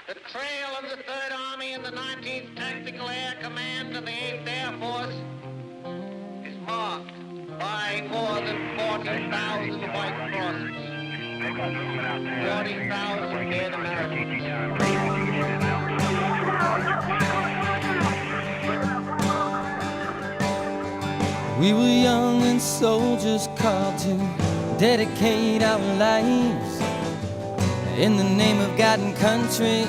The trail of the 3rd Army and the 19th Tactical Air Command of the 8th Air Force is marked by more than 40,000 white crosses, 40,000 dead Americans. We were young and soldiers called to dedicate our lives in the name of God and country.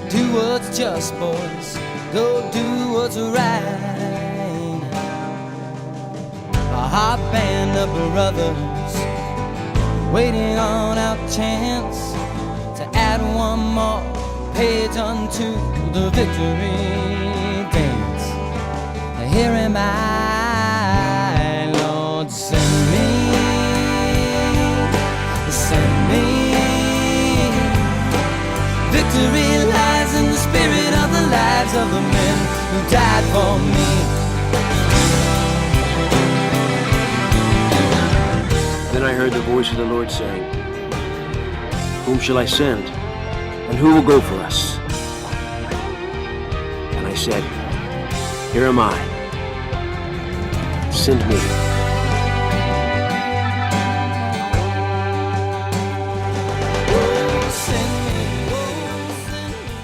Do what's just, boys. Go do what's right. A hot band of brothers waiting on our chance to add one more page unto the victory dance. Here am I, Lord, send me, send me. Victory lies in the spirit of the lives of the men who died for me. Then I heard the voice of the Lord saying, whom shall I send, and who will go for us? And I said, here am I. Send me.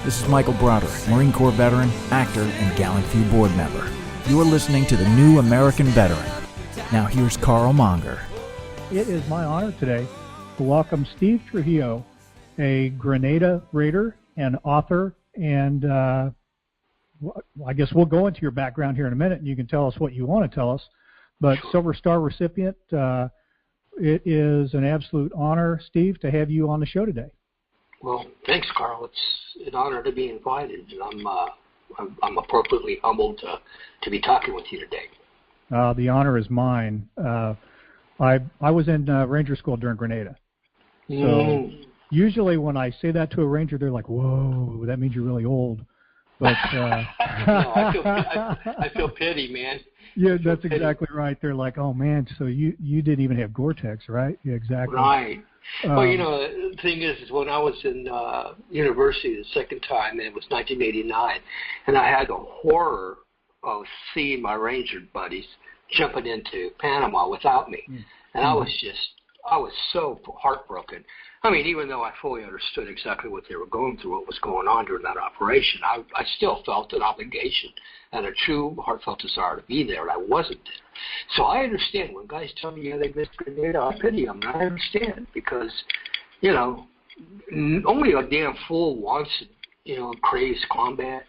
This is Michael Broderick, Marine Corps veteran, actor, and Gallant Few board member. You are listening to the New American Veteran. Now here's Carl Monger. It is my honor today to welcome Steve Trujillo, a Grenada Raider and author, and I guess we'll go into your background here in a minute, and you can tell us what you want to tell us. But Silver Star recipient, it is an absolute honor, Steve, to have you on the show today. Well, thanks, Carl. It's an honor to be invited, and I'm appropriately humbled to be talking with you today. The honor is mine. I was in Ranger School during Grenada, so usually when I say that to a Ranger, they're like, "Whoa, that means you're really old." But no, I feel pity, man. Yeah, that's exactly right. They're like, "Oh man, so you didn't even have Gore-Tex, right?" Yeah, exactly. Right. Well, you know, the thing is when I was in university the second time, and it was 1989, and I had the horror of seeing my Ranger buddies jumping into Panama without me. And I was so heartbroken. I mean, even though I fully understood exactly what they were going through, what was going on during that operation, I still felt an obligation and a true heartfelt desire to be there, and I wasn't there. So I understand when guys tell me, yeah, they missed Grenada, I pity them. I understand because, you know, only a damn fool wants, you know, craves combat,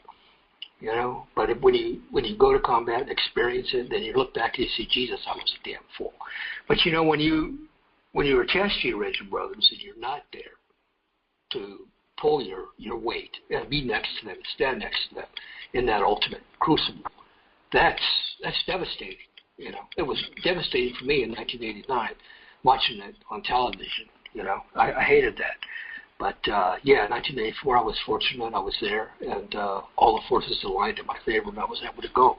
you know. But when you go to combat and experience it, then you look back and you see, Jesus, I was a damn fool. But, you know, when you're attached to your Ranger brothers and you're not there to pull your weight and be next to them, stand next to them in that ultimate crucible, that's devastating. You know, it was devastating for me in 1989 watching it on television. You know, I hated that. But, yeah, in 1984 I was fortunate. I was there, and all the forces aligned in my favor, and I was able to go.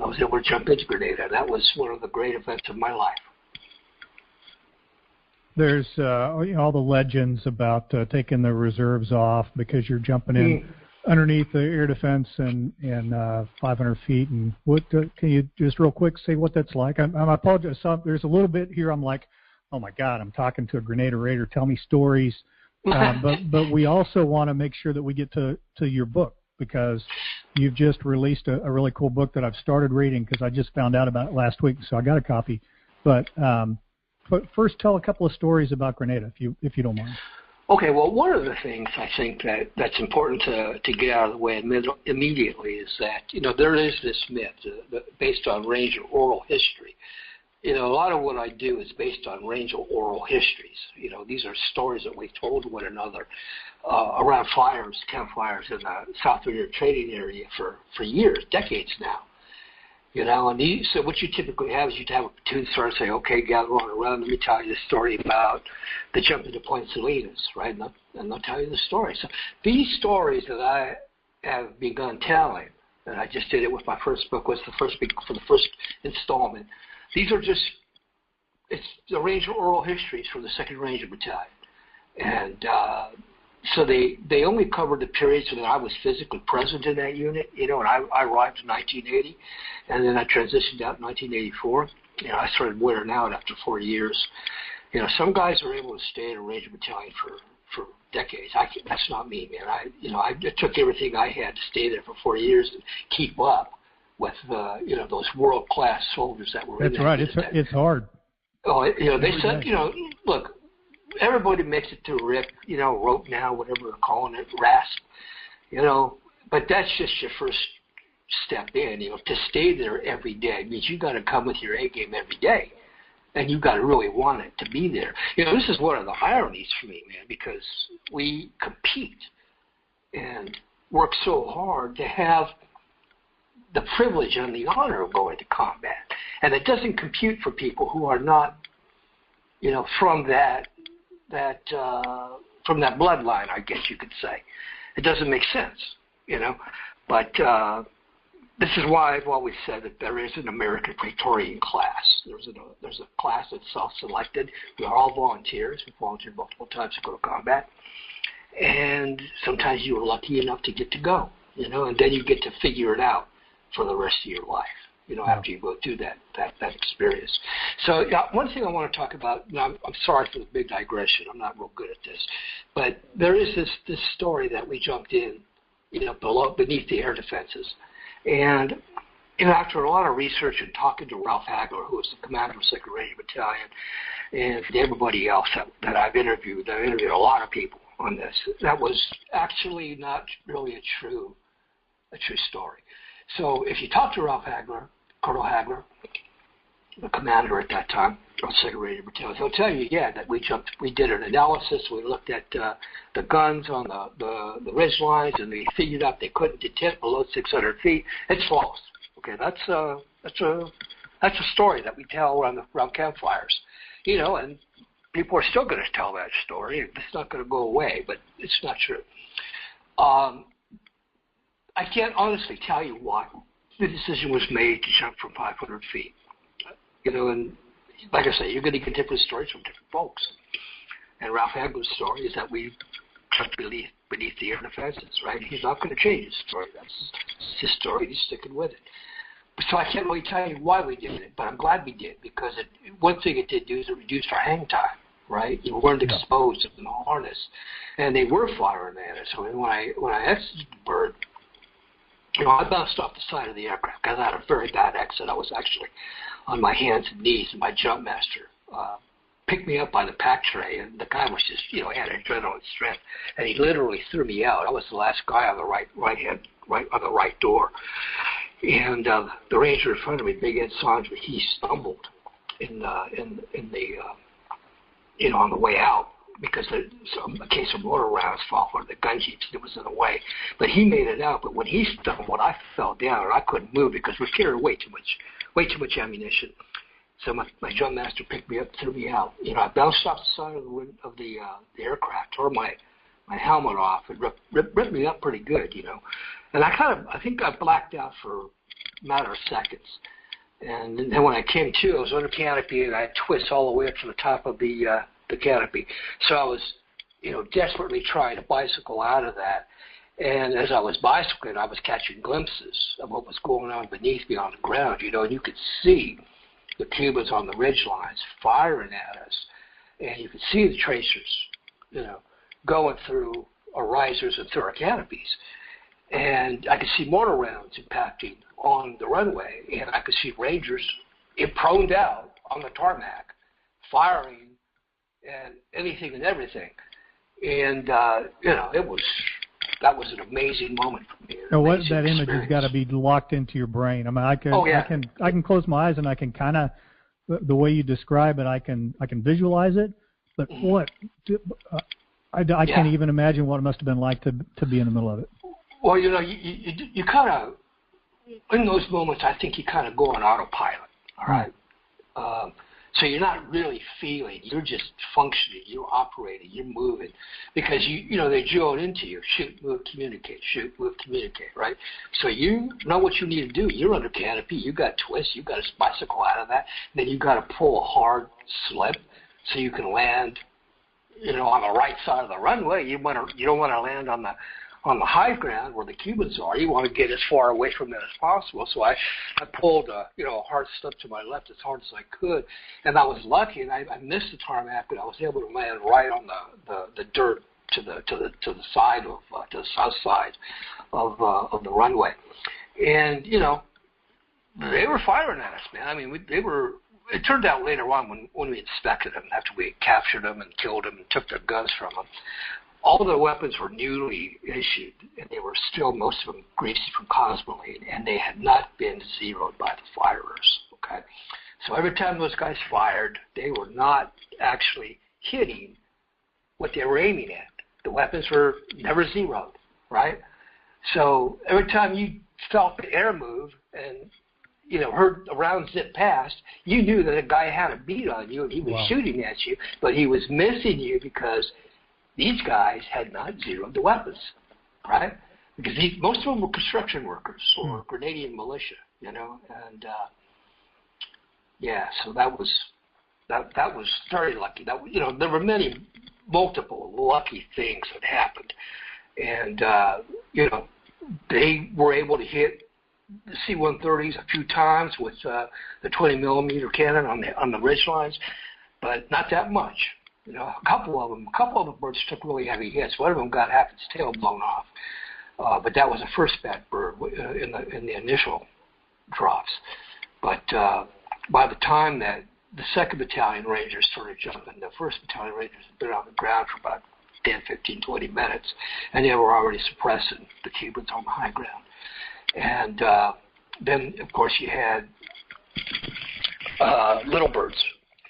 I was able to jump into Grenada. That was one of the great events of my life. There's all the legends about taking the reserves off because you're jumping in underneath the air defense and 500 feet. And what can you just real quick say what that's like? I apologize. There's a little bit here. I'm like, oh my God, I'm talking to a Grenada Raider. Tell me stories. But we also want to make sure that we get to your book because you've just released a really cool book that I've started reading because I just found out about it last week, so I got a copy. But first, tell a couple of stories about Grenada, if you don't mind. Okay, well, one of the things I think that's important to get out of the way immediately is that, you know, there is this myth based on Ranger oral history. You know, a lot of what I do is based on Ranger oral histories. You know, these are stories that we've told one another around campfires in the South River trading area for years, decades now. You know, and so what you typically have is you'd have a platoon sergeant say, okay, gather on around, let me tell you the story about the jump into Point Salinas, right? And they'll tell you the story. So these stories that I have begun telling, and I just did it with my first book, was for the first installment. These are just, it's the Ranger oral histories from the 2nd Ranger Battalion. And so they only covered the periods when I was physically present in that unit, and I arrived in 1980, and then I transitioned out in 1984. I started wearing out after 4 years. Some guys are able to stay in a Ranger battalion for decades. That's not me, man. I took everything I had to stay there for 4 years and keep up with those world-class soldiers that were in there. That's right. It's hard. Oh, they said, look, everybody makes it through RIP, rope now, whatever they're calling it, RASP, but that's just your first step in, to stay there every day means you got to come with your A game every day, and you got to really want it to be there. This is one of the ironies for me, man, because we compete and work so hard to have the privilege and the honor of going to combat, and it doesn't compute for people who are not, from that bloodline, I guess you could say. It doesn't make sense, but this is why I've always said that there is an American Praetorian class. There's a class that's self-selected. We are all volunteers. We volunteer multiple times to go to combat, and sometimes you are lucky enough to get to go, and then you get to figure it out for the rest of your life, after you go through that experience. So one thing I want to talk about, and I'm sorry for the big digression, I'm not real good at this, but there is this story that we jumped in, beneath the air defenses. And after a lot of research and talking to Ralph Hagler, who was the commander of 2nd Ranger Battalion, and everybody else that I've interviewed a lot of people on this, that was actually not really a true story. So if you talk to Ralph Hagler, Colonel Hagler, the commander at that time of 2nd Ranger Battalion, he'll tell you, that we did an analysis, we looked at the guns on the ridge lines, and we figured out they couldn't detect below 600 feet. It's false. Okay, that's a story that we tell around campfires, and people are still going to tell that story. It's not going to go away, but it's not true. I can't honestly tell you why the decision was made to jump from 500 feet. And like I say, you're going to get different stories from different folks. And Ralph Hagler's story is that we jumped beneath the air defenses, right? He's not going to change his story. That's his story. He's sticking with it. So I can't really tell you why we did it, but I'm glad we did, because one thing it did do is it reduced our hang time, right? You weren't exposed in the harness, and they were firing at us. So when I exited the bird, I bounced off the side of the aircraft because I had a very bad exit. I was actually on my hands and knees, and my jump master picked me up by the pack tray, and the guy was just, had adrenaline strength, and he literally threw me out. I was the last guy on the right on the right door, and the ranger in front of me, Big Ed Sandra, he stumbled in the on the way out, because a case of mortar rounds fell from the gun heaps that was in the way. But he made it out. But when he stumbled, I fell down, and I couldn't move because we carried way too much ammunition. So my drum master picked me up, threw me out. I bounced off the side of the aircraft, tore my helmet off, and ripped me up pretty good, And I think I blacked out for a matter of seconds. And then when I came to, I was under canopy, and I twisted all the way up to the top of the canopy. So I was, desperately trying to bicycle out of that. And as I was bicycling, I was catching glimpses of what was going on beneath me on the ground, and you could see the Cubans on the ridge lines firing at us. And you could see the tracers, going through our risers and through our canopies. And I could see mortar rounds impacting on the runway. And I could see Rangers proned out on the tarmac, firing and anything and everything. And, that was an amazing moment for me. That image has got to be locked into your brain. I mean, I can close my eyes and I can kind of, the way you describe it, I can visualize it. But I can't even imagine what it must have been like to be in the middle of it. Well, you kind of, in those moments, I think you kind of go on autopilot. All right. So you're not really feeling, you're just functioning, you're operating, you're moving, because they drill it into you: shoot, move, communicate, right? So you know what you need to do. You're under canopy, you got twists, you got to bicycle out of that, then you got to pull a hard slip so you can land, on the right side of the runway. You don't want to land on the high ground where the Cubans are. You want to get as far away from them as possible. So I pulled a hard step to my left as hard as I could, and I was lucky, and I missed the tarmac, but I was able to land right on the dirt to the side of to the south side of the runway, and they were firing at us, man. I mean, they were. It turned out later on when we inspected them, after we captured them and killed them and took their guns from them, all their weapons were newly issued, and they were still, most of them, greasy from cosmoline, and they had not been zeroed by the firers. Okay, so every time those guys fired, they were not actually hitting what they were aiming at. The weapons were never zeroed, right? So every time you felt the air move and heard a round zip past, you knew that a guy had a beat on you and he was shooting at you, but he was missing you because these guys had not zeroed the weapons, right? Because most of them were construction workers or Grenadian militia, and so that was very lucky. That there were multiple lucky things that happened, and they were able to hit the C-130s a few times with the 20 millimeter cannon on the ridge lines, but not that much. A couple of the birds took really heavy hits. One of them got half its tail blown off, but that was the first bad bird in the initial drops. But by the time that the 2nd Battalion Rangers started jumping, the 1st Battalion Rangers had been on the ground for about 10, 15, 20 minutes, and they were already suppressing the Cubans on the high ground. And then, of course, you had little birds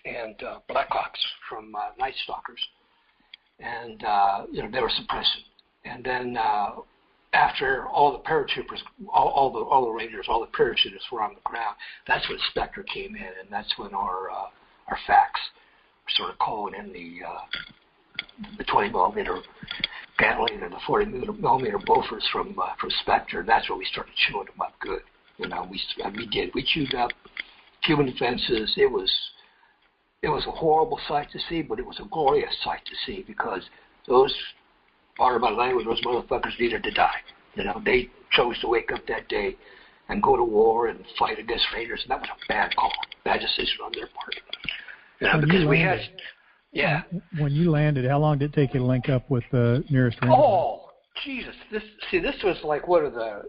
and Blackhawks from Night Stalkers, and they were suppressing. And then after all the paratroopers, all the Rangers, all the parachutists were on the ground, that's when Spectre came in, and that's when our facts sort of calling in the 20 millimeter Gatling and the 40 millimeter Bofors from Spectre. That's when we started chewing them up good. We chewed up Cuban defenses. It was a horrible sight to see, but it was a glorious sight to see because those, pardon my language, those motherfuckers needed to die. They chose to wake up that day and go to war and fight against raiders, and that was a bad call, bad decision on their part. Because we had. Yeah. When you landed, how long did it take you to link up with the nearest ranger? Oh, Jesus! This was like one of the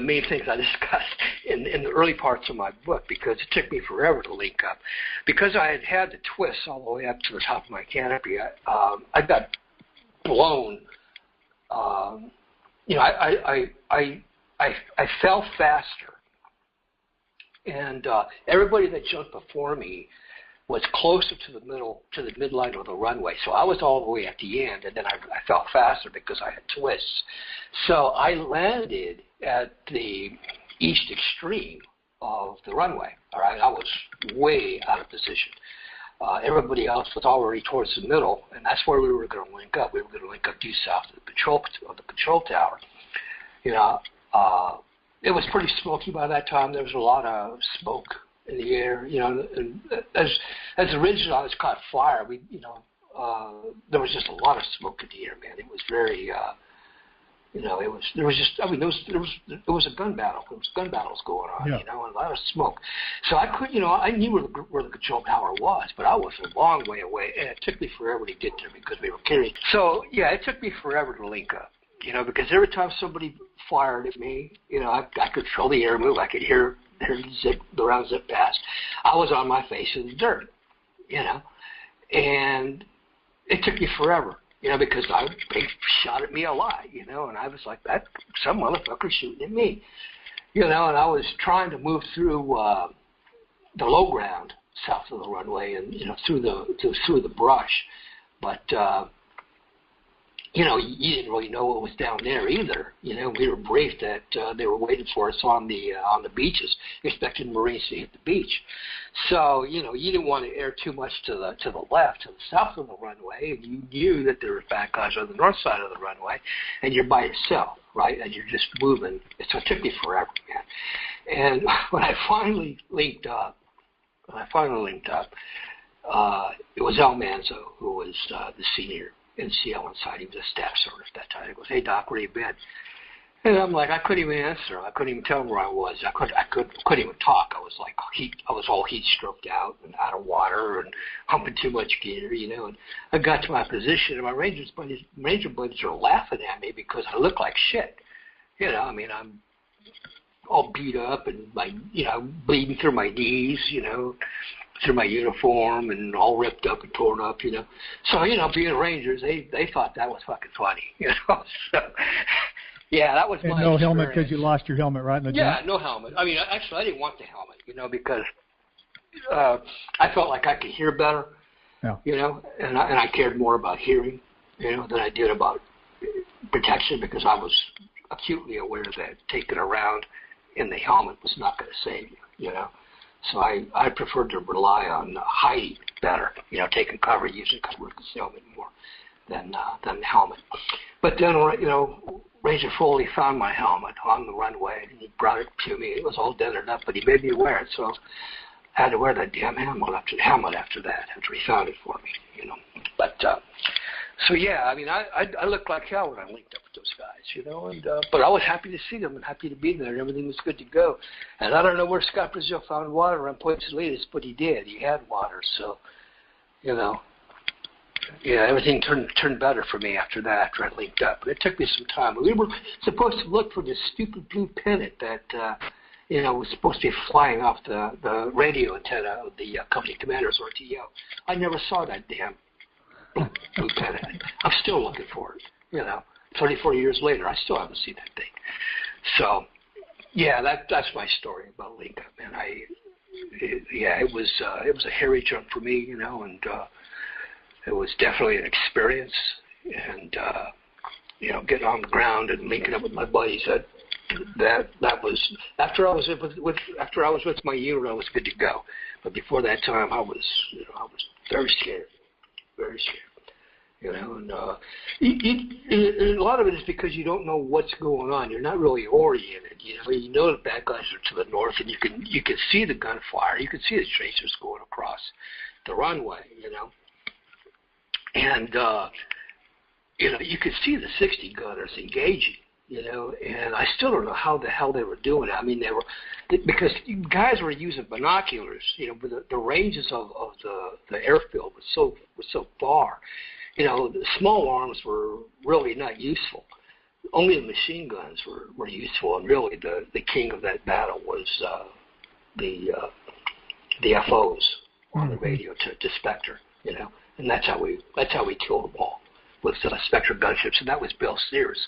main things I discussed in the early parts of my book, because it took me forever to link up, because I had the twists all the way up to the top of my canopy. I got blown. I fell faster, and everybody that jumped before me was closer to the midline of the runway. So I was all the way at the end, and then I fell faster because I had twists. So I landed at the east extreme of the runway. All right, I was way out of position. Everybody else was already towards the middle, and that's where we were going to link up. We were going to link up due south of the control tower. It was pretty smoky by that time. There was a lot of smoke in the air, and as the ridge lines caught fire, there was just a lot of smoke in the air, man. It was very, it was a gun battle. There was gun battles going on, and a lot of smoke. So I knew where the control tower was, but I was a long way away, and it took me forever to get there because we were carrying. So yeah, it took me forever to link up, because every time somebody fired at me, I could feel the air move. I could hear the round zip past. I was on my face in the dirt, and it took me forever, because they shot at me a lot, and I was like, that some motherfucker shooting at me, and I was trying to move through the low ground south of the runway and through the brush, but you didn't really know what was down there either. We were briefed that they were waiting for us on the beaches, expecting Marines to hit the beach. So, you didn't want to air too much to the left, to the south of the runway, and you knew that there were bad guys on the north side of the runway, and you're by yourself, right? And you're just moving. So it took me forever, man. And when I finally linked up, it was Al Manzo, who was the senior NCO inside. He was a staff sergeant at that time. He goes, "Hey, Doc, where you been?" And I'm like, I couldn't even answer. I couldn't even tell him where I was. I couldn't even talk. I was like, I was all heat stroked out and out of water and humping too much gear, you know. And I got to my position, and my ranger buddies are laughing at me because I look like shit. You know, I mean, I'm all beat up and bleeding through my knees, you know, through my uniform and all ripped up and torn up, you know. So, you know, being Rangers, they thought that was fucking funny, you know. So, yeah, that was my no experience. Helmet because you lost your helmet right in the jump? Yeah, no helmet. I mean, actually, I didn't want the helmet, you know, because I felt like I could hear better, you know, and I cared more about hearing, you know, than I did about protection, because I was acutely aware that taking around in the helmet was not going to save you, you know. So I preferred to rely on hiding better, you know, taking cover, using cover concealment more than the helmet. But then, you know, Ranger Foley found my helmet on the runway, and he brought it to me. It was all dented up, but he made me wear it, so I had to wear that damn helmet after that, after he found it for me, you know. But so yeah, I mean, I looked like hell when I linked up with those guys, you know. And but I was happy to see them and happy to be there, and everything was good to go. And I don't know where Scott Brazil found water on Point Salinas, but he did. He had water, so you know. Yeah, everything turned better for me after that, after I linked up. But it took me some time. We were supposed to look for this stupid blue pennant that, you know, was supposed to be flying off the radio antenna of the company commander's RTO. I never saw that damn blue pennant. I'm still looking for it, you know. 34 years later, I still haven't seen that thing. So, yeah, that's my story about link-up, man. It was a hairy jump for me, you know, and it was definitely an experience, and you know, getting on the ground and linking up with my buddies. That was after I was with my unit, I was good to go. But before that time, I was very scared, you know. And a lot of it is because you don't know what's going on. You're not really oriented. You know the bad guys are to the north, and you can see the gunfire. You can see the tracers going across the runway, you know. And, you know, you could see the 60 gunners engaging, you know, and I still don't know how the hell they were doing it. I mean, because guys were using binoculars, you know, but the ranges of the airfield were so far. You know, the small arms were really not useful. Only the machine guns were useful, and really the king of that battle was the FOs on the radio to Spectre, you know. And that's how we killed them all, with Spectre gunships. And that was Bill Sears,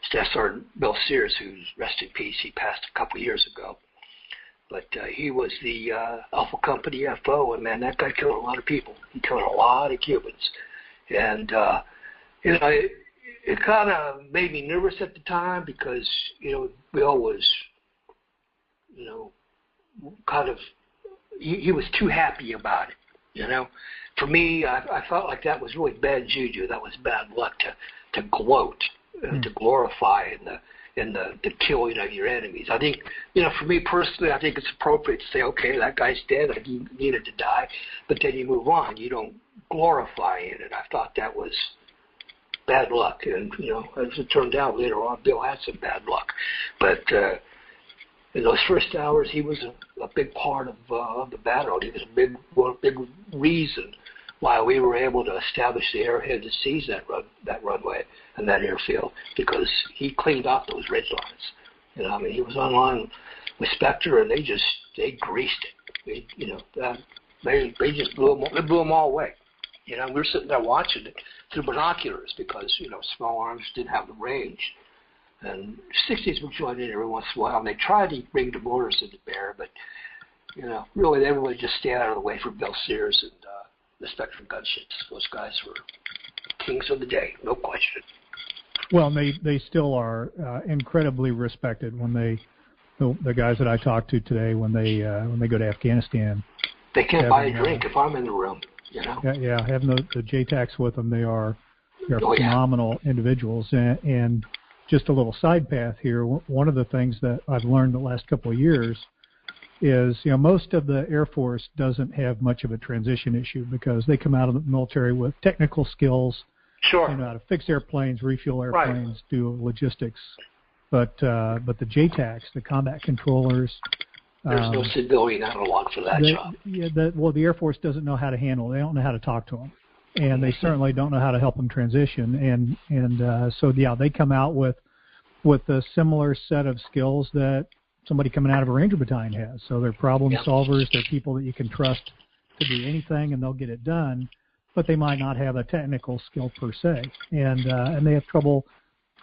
Staff Sergeant Bill Sears, who's rest in peace. He passed a couple years ago. But he was the Alpha Company FO, and man, that guy killed a lot of people. He killed a lot of Cubans. And, you know, it kind of made me nervous at the time because, you know, Bill was, you know, kind of, he was too happy about it, you know. For me, I felt like that was really bad juju. That was bad luck to gloat, to glorify in the killing of your enemies. I think, you know, for me personally, I think it's appropriate to say, okay, that guy's dead. He needed to die, but then you move on. You don't glorify in it. I thought that was bad luck, and you know, as it turned out later on, Bill had some bad luck, but. In those first hours, he was a big part of the battle. He was a big reason why we were able to establish the airhead to seize that runway and that airfield, because he cleaned up those ridge lines. You know, I mean, he was online with Spectre, and they greased it. They just blew them all away. You know, we were sitting there watching it through binoculars because, you know, small arms didn't have the range. And 60s would join in every once in a while, and they tried to bring the mortars into bear, but, you know, really they would just stand out of the way for Bill Sears and the Spectrum gunships. Those guys were kings of the day, no question. Well, they still are incredibly respected when the guys that I talked to today, when they go to Afghanistan. They can't buy a drink if I'm in the room, you know? Yeah, having the JTACs with them, they're phenomenal individuals. And just a little side path here, one of the things that I've learned the last couple of years is, most of the Air Force doesn't have much of a transition issue because they come out of the military with technical skills. Sure. They know how to fix airplanes, refuel airplanes, do logistics. But the JTACs, the combat controllers, there's no civilian analog for that job. Yeah, the Air Force doesn't know how to handle it. They don't know how to talk to them, and they certainly don't know how to help them transition. So they come out with a similar set of skills that somebody coming out of a Ranger battalion has. So they're problem solvers. They're people that you can trust to do anything, and they'll get it done. But they might not have a technical skill per se, and they have trouble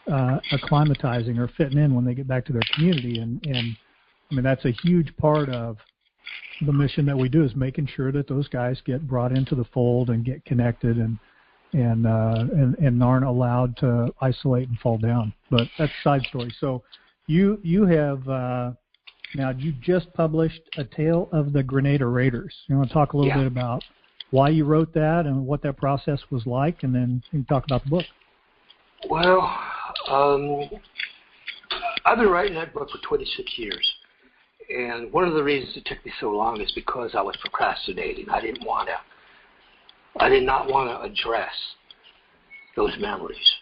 acclimatizing or fitting in when they get back to their community. And I mean, that's a huge part of the mission that we do, is making sure that those guys get brought into the fold and get connected and aren't allowed to isolate and fall down. But that's a side story. So you have now you just published A Tale of the Grenada Raiders. You want to talk a little bit about why you wrote that and what that process was like, and then you can talk about the book. Well, I've been writing that book for 26 years. And one of the reasons it took me so long is because I was procrastinating. I did not want to address those memories,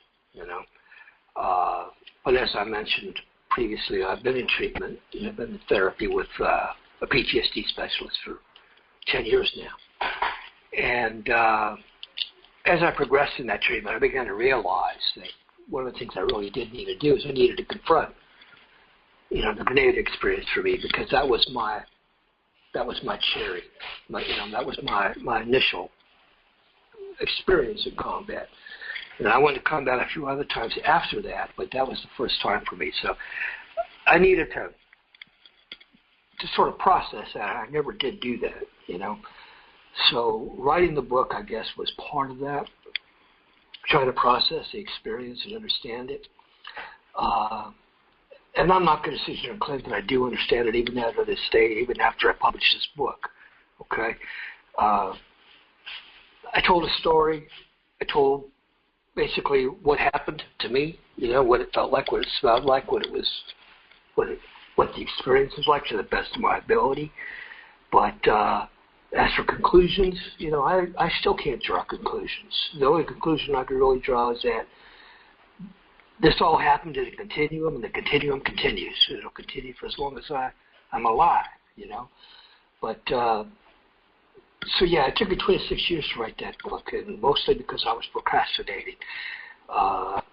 But as I mentioned previously, I've been in treatment and I've been in therapy with a PTSD specialist for 10 years now. And as I progressed in that treatment, I began to realize that one of the things I really did need to do is I needed to confront, the Grenada experience for me, because that was my cherry, that was my initial experience in combat. And I went to combat a few other times after that, but that was the first time for me. So I needed to sort of process that. I never did do that, So writing the book, I guess, was part of that, trying to process the experience and understand it. And I'm not going to sit here and claim that I do understand it even at this stage, even after I publish this book, okay? I told a story. I told basically what happened to me, what it felt like, what it smelled like, what the experience was like to the best of my ability. But as for conclusions, I still can't draw conclusions. The only conclusion I can really draw is that this all happened in a continuum, and the continuum continues. It'll continue for as long as I'm alive, But, it took me 26 years to write that book, and mostly because I was procrastinating.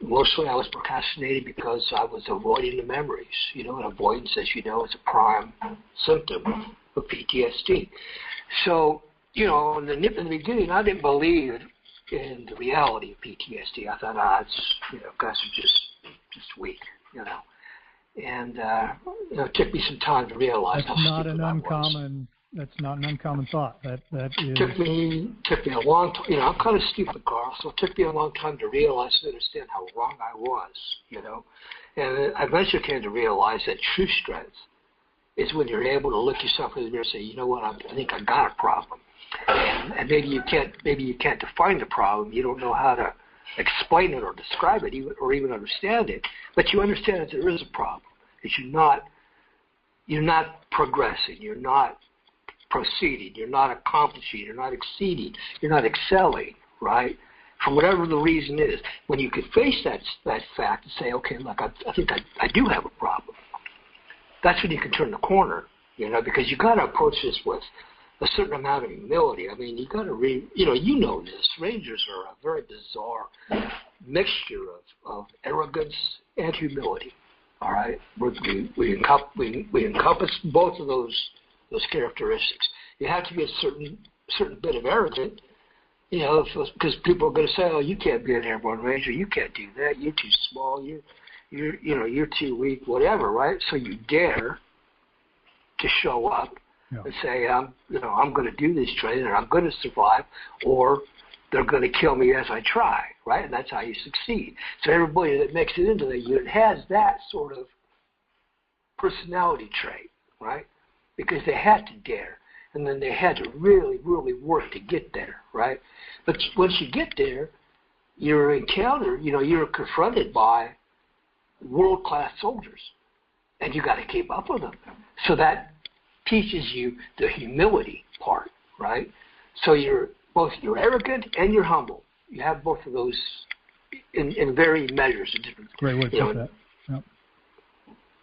Mostly I was procrastinating because I was avoiding the memories. And avoidance, as you know, is a prime symptom of PTSD. So, in the beginning, I didn't believe in the reality of PTSD. I thought, guys are just weak, And it took me some time to realize that's not an uncommon. That's not an uncommon thought. That is. Took me a long time. I'm kind of stupid, Carl, so it took me a long time to realize and understand how wrong I was. And I eventually came to realize that true strength is when you're able to look yourself in the mirror and say, you know what, I think I got a problem. And maybe you can't define the problem. You don't know how to explain it or describe it or even understand it, but you understand that there is a problem. That you're not progressing, you're not proceeding, you're not accomplishing, you're not exceeding, you're not excelling, right? For whatever the reason is, when you can face that fact and say, okay, look, I think I do have a problem. That's when you can turn the corner, because you got to approach this with a certain amount of humility. I mean, you got to this. Rangers are a very bizarre mixture of arrogance and humility. All right, we encompass both of those characteristics. You have to be a certain bit of arrogant, because people are going to say, "Oh, you can't be an airborne ranger. You can't do that. You're too small. You're too weak. Whatever." Right? So you dare to show up. Yeah. And say, I'm going to do this training, or I'm going to survive, or they're going to kill me as I try, right? And that's how you succeed. So everybody that makes it into the unit has that sort of personality trait, right? Because they had to dare, and then they had to really, really work to get there, right? But once you get there, you're confronted by world-class soldiers, and you got to keep up with them. So that teaches you the humility part, right? So you're arrogant and you're humble. You have both of those in varying measures. Great way to put that. Yep.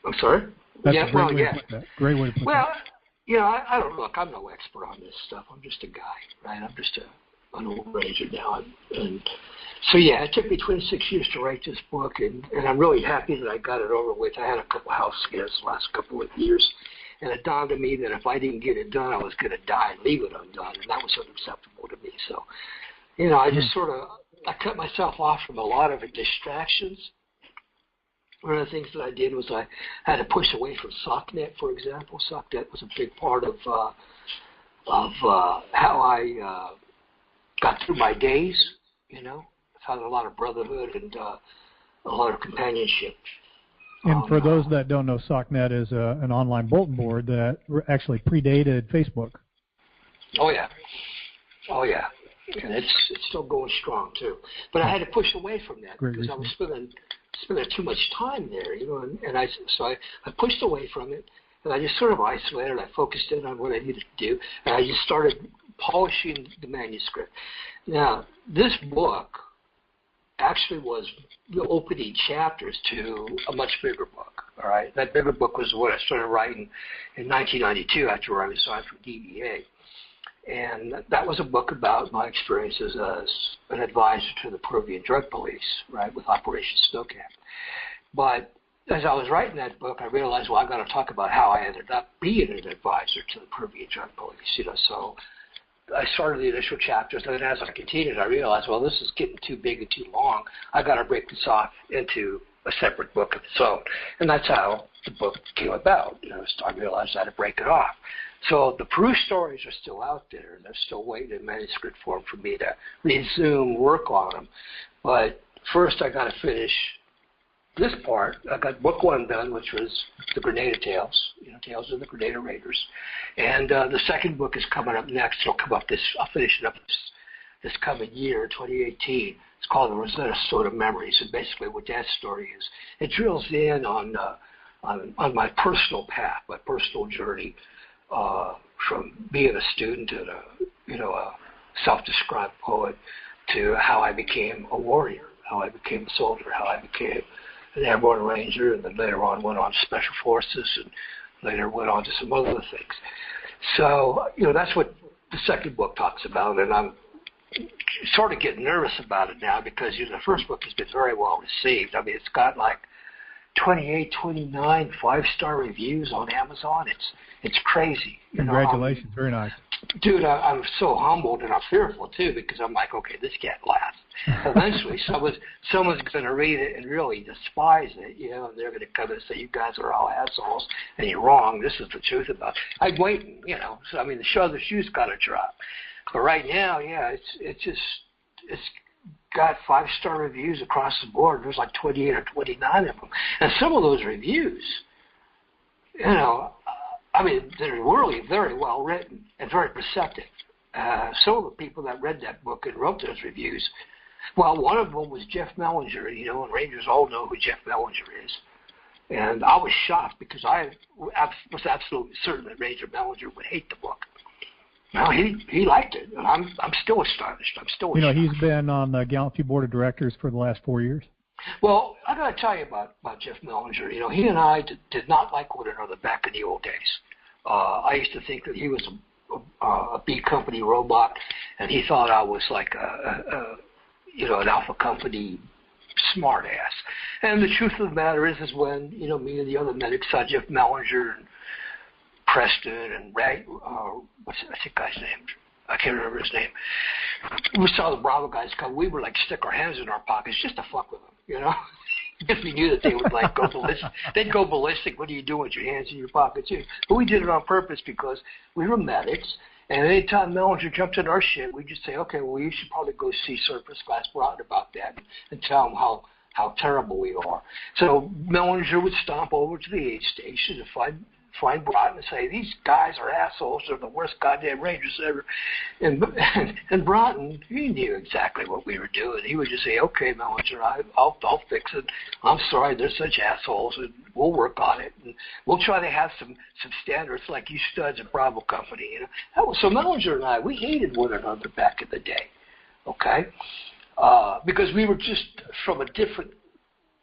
I'm sorry? That's a great way to put that. Great way to put that. Well, I don't look. I'm no expert on this stuff. I'm just a guy, right? I'm just an old ranger now, and so it took me 26 years to write this book, and I'm really happy that I got it over with. I had a couple house scares the last couple of years, and it dawned on me that if I didn't get it done, I was going to die and leave it undone, and that was unacceptable to me. So, I just I cut myself off from a lot of the One of the things that I did was I had to push away from SOCNET, for example. SOCNET was a big part of how I got through my days, found a lot of brotherhood and a lot of companionship. And for those that don't know, SOCNET is an online bulletin board that actually predated Facebook. Oh yeah. And it's still going strong too. But I had to push away from that because I was spending too much time there, and I pushed away from it, and I just sort of isolated. I focused in on what I needed to do, and I just started polishing the manuscript. Now, this book actually was the opening chapters to a much bigger book, all right? That bigger book was what I started writing in 1992 after I resigned from DEA. And that was a book about my experiences as an advisor to the Peruvian Drug Police, right, with Operation Snowcap. But as I was writing that book, I realized, I got to talk about how I ended up being an advisor to the Peruvian Drug Police, So I started the initial chapters, and then as I continued, I realized, this is getting too big and too long. I got to break this off into a separate book of its own. And that's how the book came about. I realized I had to break it off. So the Peru stories are still out there. They're still waiting in manuscript form for me to resume work on them. But first I got to finish this part. I got book one done, which was the Grenada Tales, Tales of the Grenada Raiders. And the second book is coming up next. I'll finish it up this coming year, 2018. It's called The Rosetta Stone of Memories. And basically what that story is, it drills in on my personal path, my personal journey, from being a student and a self-described poet to how I became a warrior, how I became a soldier, how I became an airborne ranger, and then later on went on to special forces and later went on to some other things. So, that's what the second book talks about, and I'm sort of getting nervous about it now because the first book has been very well received. I mean, it's got like 28, 29 5-star reviews on Amazon. It's crazy. Congratulations. Very nice. Dude, I'm so humbled and I'm fearful too because I'm like, okay, this can't last. Eventually, someone's going to read it and really despise it, and they're going to come and say, you guys are all assholes and you're wrong. This is the truth about it. I'm waiting, So, I mean, the shoe's got to drop. But right now, it's got 5-star reviews across the board. There's like 28 or 29 of them. And some of those reviews, they're really very well written and very perceptive. Some of the people that read that book and wrote those reviews, one of them was Jeff Mellinger, and Rangers all know who Jeff Mellinger is. And I was shocked because I was absolutely certain that Ranger Mellinger would hate the book. Well, he liked it, and I'm still astonished. He's been on the Gallant Few Board of Directors for the last 4 years. Well, I got to tell you about Jeff Mellinger. He and I did not like one another back in the old days. I used to think that he was a B Company robot, and he thought I was like an Alpha Company smart ass. And the truth of the matter is when me and the other medics saw Jeff Mellinger and Preston and Ray, what's that guy's name? I can't remember his name. We saw the Bravo guys come. We were like stick our hands in our pockets just to fuck with them, Because we knew that they would like go ballistic. They'd go ballistic. What are you doing with your hands in your pockets? But we did it on purpose because we were medics. And any time Mellinger jumped in our shit, we'd just say, okay, you should probably go see Surface Glass Broughton about that and tell them how terrible we are. So Mellinger would stomp over to the aid station and find Broughton and say, these guys are assholes. They're the worst goddamn Rangers ever. And Broughton, he knew exactly what we were doing. He would just say, okay, Mellinger, I'll fix it. I'm sorry, they're such assholes, and we'll work on it. And we'll try to have some standards like you studs at Bravo Company. You know? So Mellinger and I, we hated one another back in the day, okay? Because we were just from a different,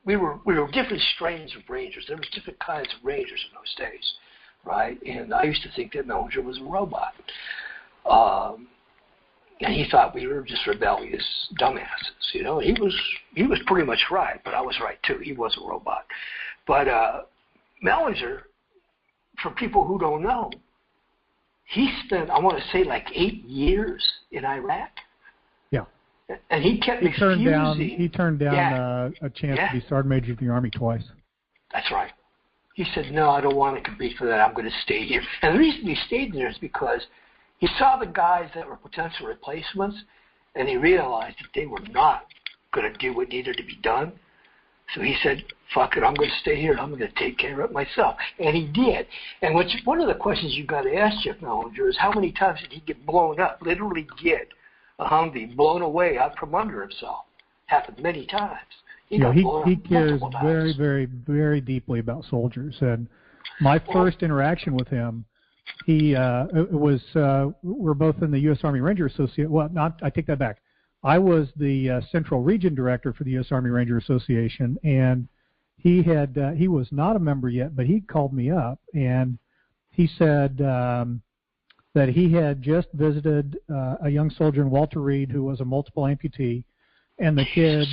we were different strains of Rangers. There was different kinds of Rangers in those days, right? And I used to think that Mellinger was a robot. And he thought we were just rebellious dumbasses, you know. He was pretty much right, but I was right too. He was a robot. But Mellinger, for people who don't know, he spent, I want to say, like 8 years in Iraq. Yeah. And he kept refusing. He turned down a chance to be Sergeant Major of the Army twice. That's right. He said, no, I don't want to compete for that. I'm going to stay here. And the reason he stayed there is because he saw the guys that were potential replacements, and he realized that they were not going to do what needed to be done. So he said, fuck it, I'm going to stay here, and I'm going to take care of it myself. And he did. And one of the questions you've got to ask Jeff Mellinger is how many times did he get blown up, literally get a Humvee blown away out from under himself? Happened many times. He cares very, very, very deeply about soldiers. And my first interaction with him, we're both in the U.S. Army Ranger Association. Well, I take that back. I was the Central Region Director for the U.S. Army Ranger Association, and he was not a member yet, but he called me up, and he said that he had just visited a young soldier in Walter Reed who was a multiple amputee, and the kid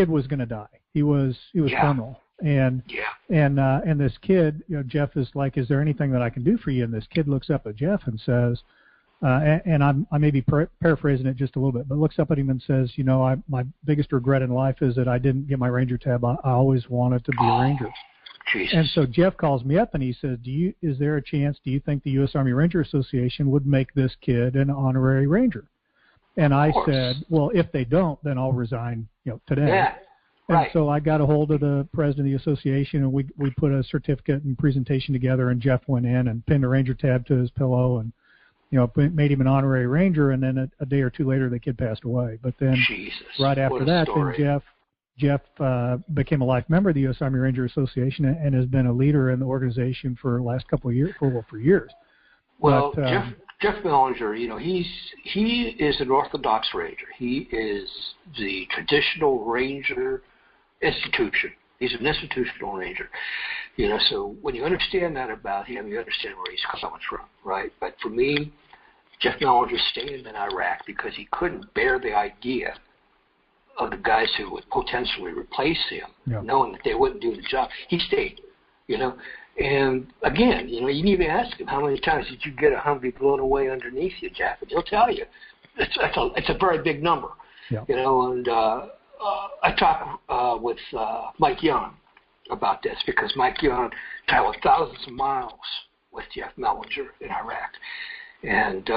was going to die. He was terminal. And this kid, you know, Jeff is like, is there anything that I can do for you? And this kid looks up at Jeff and says, and I may be paraphrasing it just a little bit, but looks up at him and says, you know, my biggest regret in life is that I didn't get my Ranger tab. I always wanted to be a Ranger. Jesus. And so Jeff calls me up and he says, is there a chance, do you think the U.S. Army Ranger Association would make this kid an honorary Ranger? And I said, well, if they don't, then I'll resign, you know, today. Yeah. And right. So I got a hold of the president of the association, and we put a certificate and presentation together, and Jeff went in and pinned a Ranger tab to his pillow and, you know, made him an honorary Ranger, and then a day or two later the kid passed away. But then right after that, then Jeff became a life member of the U.S. Army Ranger Association and has been a leader in the organization for the last couple of years, for years. Well, Jeff Mellinger, you know, he is an Orthodox Ranger. He is the traditional Ranger institution. He's an institutional Ranger. You know, so when you understand that about him, you understand where he's coming from, right? But for me, Jeff Mellinger stayed in Iraq because he couldn't bear the idea of the guys who would potentially replace him, knowing that they wouldn't do the job. He stayed, you know. And again, you know, you need to ask him, how many times did you get a Humvee blown away underneath you, Jeff? And he'll tell you. It's a very big number, you know. And I talked with Mike Young about this because Mike Young traveled thousands of miles with Jeff Mellinger in Iraq. And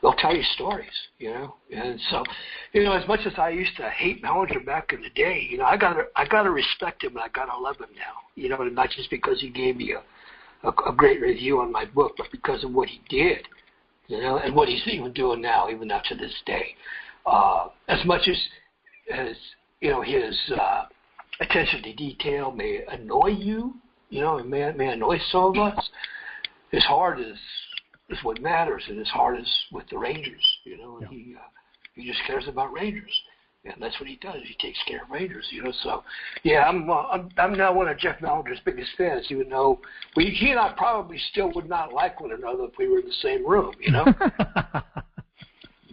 they'll tell you stories, you know. And so, you know, as much as I used to hate Mellinger back in the day, you know, I gotta respect him and I gotta love him now. You know, and not just because he gave me a great review on my book, but because of what he did, you know, and what he's even doing now, even up to this day. As much as you know, his attention to detail may annoy you, you know, and may annoy some of us, his heart is what matters, and his heart is with the Rangers, you know, and he just cares about Rangers, and that's what he does. He takes care of Rangers, you know. So, yeah, I'm now one of Jeff Mellinger's biggest fans, even though he and I probably still would not like one another if we were in the same room, you know.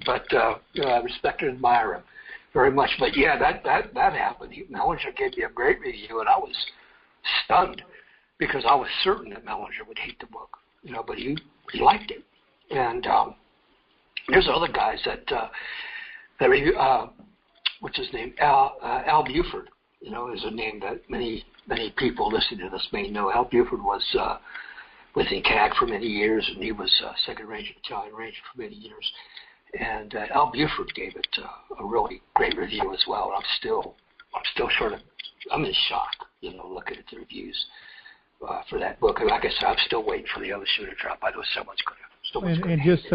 But you know, I respect and admire him very much. But yeah, that happened. Mellinger gave me a great review, and I was stunned because I was certain that Mellinger would hate the book, you know, but he liked it. And there's other guys that review, what's his name? Al Buford, you know, is a name that many people listening to this may know. Al Buford was within CAG for many years, and he was Second Ranger Battalion Ranger for many years. And Al Buford gave it a really great review as well. And I'm still sort of, I'm in shock, you know, looking at the reviews. for that book. And like I said, I'm still waiting for the other shoe to drop. I know someone's going to. And just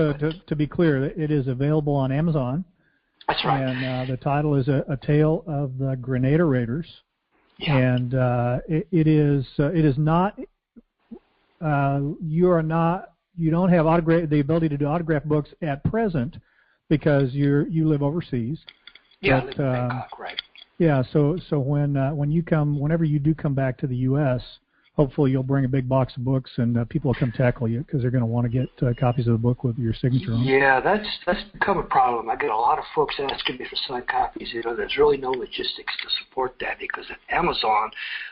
to be clear, it is available on Amazon. That's right. And the title is A Tale of the Grenada Raiders. Yeah. And it is not. You don't have the ability to do autograph books at present because you live overseas. Yeah, but, I live in Bangkok, right. Yeah, so whenever you do come back to the U.S., hopefully you'll bring a big box of books and people will come tackle you because they're going to want to get copies of the book with your signature on. Yeah, that's become a problem. I get a lot of folks asking me for signed copies. There's really no logistics to support that because Amazon,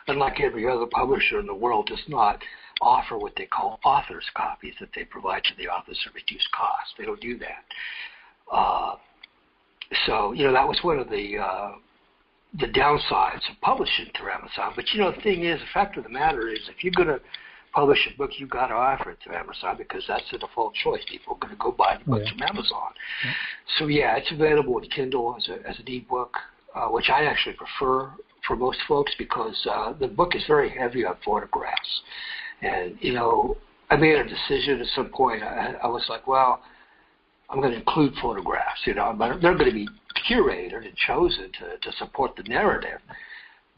unlike every other publisher in the world, does not offer what they call author's copies that they provide to the authors at reduced cost. They don't do that. So that was one of the downsides of publishing through Amazon. But the thing is, the fact of the matter is, if you're going to publish a book, you've got to offer it to Amazon because that's the default choice. People are going to go buy the books from Amazon. Yeah. So it's available in Kindle as an ebook, which I actually prefer for most folks because the book is very heavy on photographs. And I made a decision at some point. I was like, well, I'm going to include photographs, but they're going to be curated and chosen to support the narrative.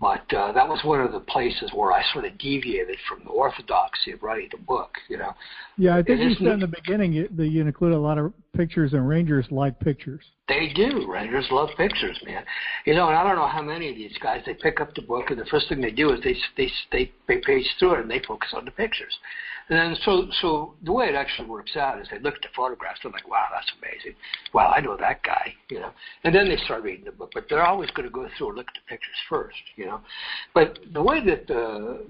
But that was one of the places where I sort of deviated from the orthodoxy of writing the book, Yeah, I think you said in the beginning that you include a lot of pictures, and Rangers like pictures. They do. Rangers love pictures, man. And I don't know how many of these guys, they pick up the book, and the first thing they do is they page through it, and they focus on the pictures. And then so the way it actually works out is they look at the photographs, they're like, wow, that's amazing. Wow, I know that guy, And then they start reading the book, but they're always going to go through and look at the pictures first, But the way that the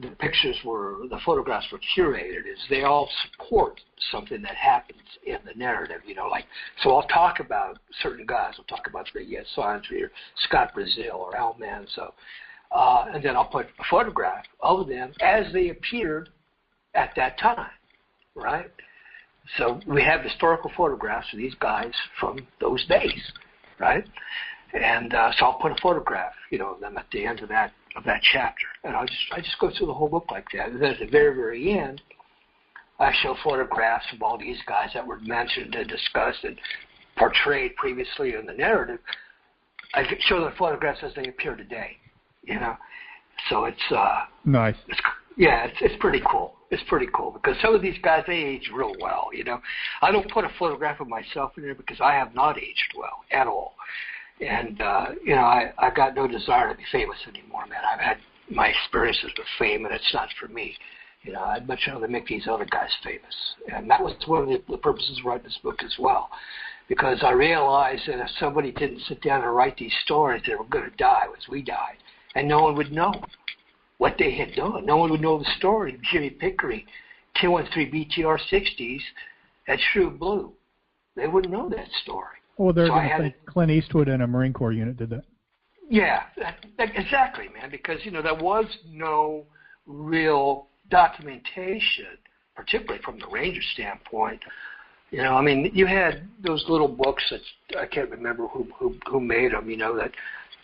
photographs were curated is they all support something that happens in the narrative, So I'll talk about certain guys. I'll talk about the Sandry or Scott Brazil or Al Manzo. And then I'll put a photograph of them as they appeared at that time, right? So we have historical photographs of these guys from those days, right? And so I'll put a photograph, of them at the end of that chapter, and I just go through the whole book like that. And then at the very, very end, I show photographs of all these guys that were mentioned and discussed and portrayed previously in the narrative. I show the photographs as they appear today, So it's nice. It's pretty cool. It's pretty cool because some of these guys, they age real well, I don't put a photograph of myself in there because I have not aged well at all. And, I got no desire to be famous anymore, man. I've had my experiences with fame, and it's not for me. I'd much rather make these other guys famous. And that was one of the purposes of writing this book as well. Because I realized that if somebody didn't sit down and write these stories, they were going to die as we died. And no one would know what they had done. No one would know the story of Jimmy Pickering, 213 BTR 60s at True Blue. They wouldn't know that story. Well, they're going to think Clint Eastwood in a Marine Corps unit did that. Yeah, exactly, man, because, there was no real documentation, particularly from the Ranger standpoint. You had those little books that I can't remember who made them, that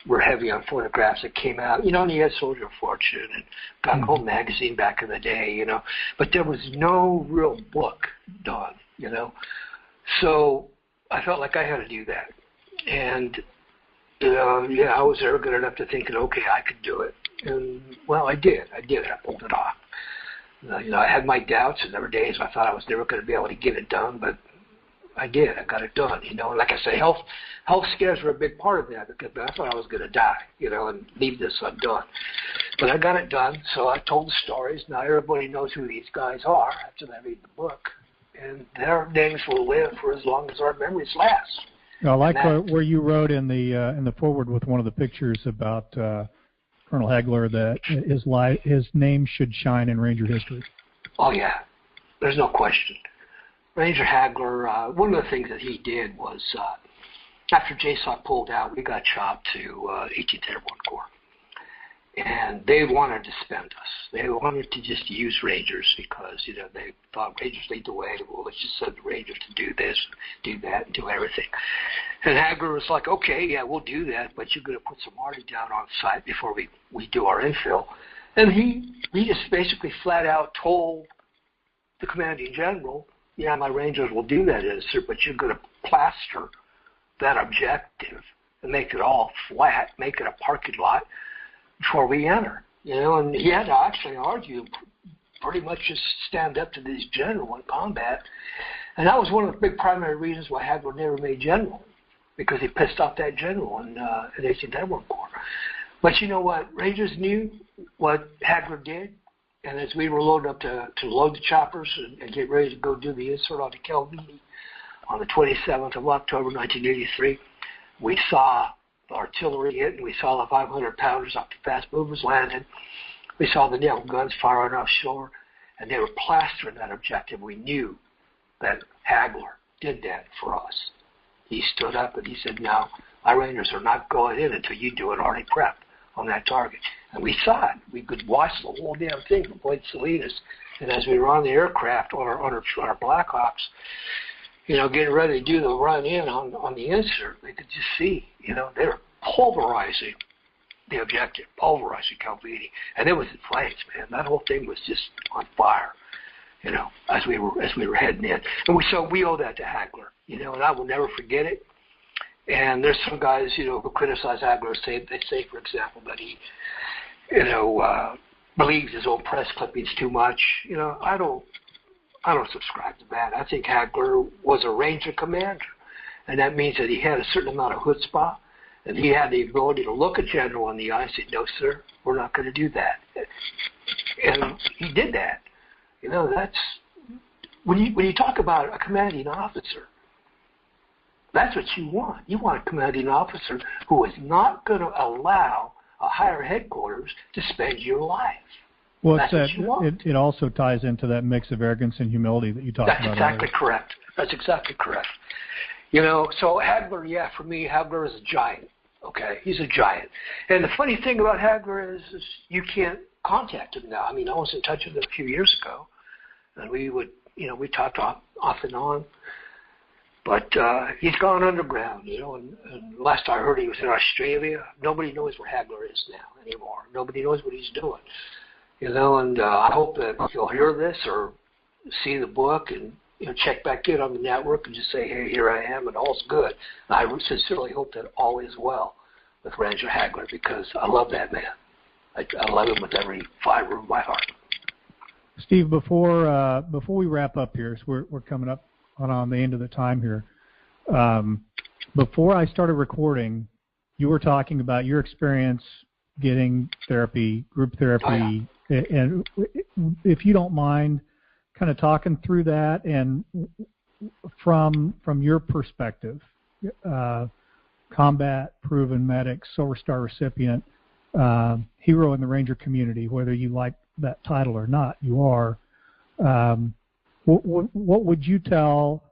were heavy on photographs that came out. And you had Soldier of Fortune and Gun Ho magazine back in the day, But there was no real book done, So I felt like I had to do that. And, I was arrogant enough to think, okay, I could do it. And, well, I did. I pulled it off. I had my doubts, and there were days I thought I was never going to be able to get it done, but I did. I got it done, And like I say, health scares were a big part of that because I thought I was going to die, and leave this undone. But I got it done, so I told the stories. Now everybody knows who these guys are after they read the book, and their names will live for as long as our memories last. I like where you wrote in the foreword with one of the pictures about Colonel Hagler that his name should shine in Ranger history. Oh yeah, there's no question. Ranger Hagler, one of the things that he did was after JSOC pulled out, we got chopped to 18th Airborne Corps. And they wanted to spend us. They wanted to just use Rangers because, they thought Rangers lead the way. Well, let's just send the Rangers to do this, do that, and do everything. And Hagler was like, okay, yeah, we'll do that, but you're going to put some arty down on site before we do our infill. And he he just basically flat out told the commanding general, yeah, my Rangers will do that, sir, but you're going to plaster that objective and make it all flat, make it a parking lot before we enter. And he had to actually argue, pretty much just stand up to this general in combat. And that was one of the big primary reasons why Hagler never made general, because he pissed off that general in the 18th Airborne Corps. But you know what? Rangers knew what Hagler did. And as we were loading up to load the choppers and get ready to go do the insert on the Calvini on the 27th of October, 1983, we saw the artillery hit, and we saw the 500-pounders off the fast movers landing. We saw the naval guns firing offshore, and they were plastering that objective. We knew that Hagler did that for us. He stood up and he said, no, my Rangers are not going in until you do an arty prep on that target. And we saw it. We could watch the whole damn thing from Point Salinas. And as we were on the aircraft on our Blackhawks, getting ready to do the run in on the insert, we could just see, they were pulverizing the objective, pulverizing Calvini. And it was in flames, man. That whole thing was just on fire, as we were heading in. And so we owe that to Hagler, and I will never forget it. And there's some guys, who criticize Hagler. They say, for example, that he, believes his own press clippings too much. I don't subscribe to that. I think Hagler was a Ranger commander, and that means that he had a certain amount of chutzpah, and he had the ability to look a general in the eye and say, no, sir, we're not going to do that. And he did that. That's when you talk about a commanding officer, that's what you want. You want a commanding officer who is not going to allow a higher headquarters to spend your life. Well, it also ties into that mix of arrogance and humility that you talked about. That's exactly correct. That's exactly correct. So Hagler, for me, Hagler is a giant. Okay, he's a giant. And the funny thing about Hagler is you can't contact him now. I mean, I was in touch with him a few years ago, and we we talked off and on. But he's gone underground, and last I heard he was in Australia. Nobody knows where Hagler is now anymore. Nobody knows what he's doing, and I hope that he'll hear this or see the book and check back in on the network and just say, hey, here I am, and all's good. And I sincerely hope that all is well with Ranger Hagler, because I love that man. I love him with every fiber of my heart. Steve, before we wrap up here, so we're coming up on the end of the time here. Before I started recording, you were talking about your experience getting therapy, group therapy, and if you don't mind kind of talking through that, and from your perspective, combat proven medic, Silver Star recipient, hero in the Ranger community, whether you like that title or not, you are. What would you tell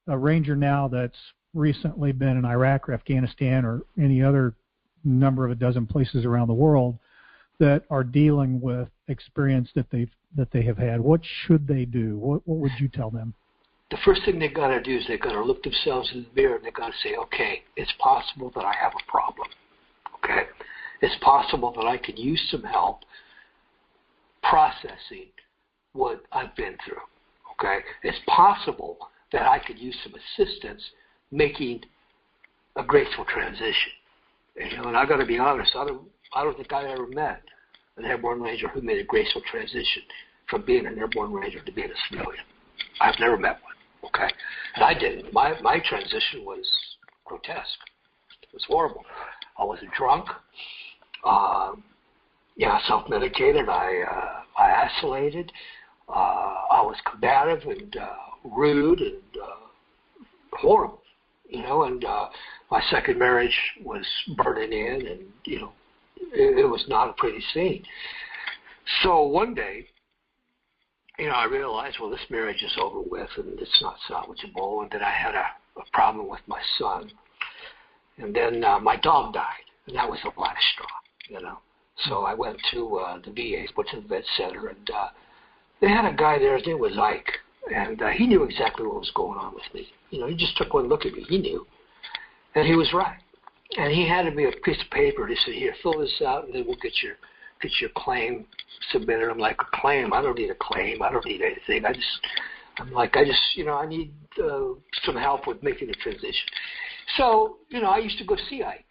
a Ranger now that's recently been in Iraq or Afghanistan or any other number of a dozen places around the world that are dealing with experience that they have had? What should they do? What would you tell them? The first thing they got to do is they got to look themselves in the mirror and they got to say, okay, it's possible that I have a problem. Okay, it's possible that I could use some help processing what I've been through. Okay, it's possible that I could use some assistance making a graceful transition. And I got to be honest, I don't think I ever met an airborne ranger who made a graceful transition from being an airborne ranger to being a civilian. I've never met one. Okay, and I didn't. My transition was grotesque. It was horrible. I was drunk. Self-medicated. I isolated. I was combative and rude and horrible, and my second marriage was burning in, and, it was not a pretty scene. So one day, I realized, well, this marriage is over with and it's not salvageable, and then I had a problem with my son, and then my dog died, and that was the last straw, So I went to the VA, went to the vet center, and they had a guy there, his name was Ike, and he knew exactly what was going on with me. He just took one look at me. He knew. And he was right. And he handed me a piece of paper. He said, here, fill this out, and then we'll get your get your claim submitted. I'm like, a claim? I don't need a claim. I don't need anything. I need some help with making the transition. So, I used to go see Ike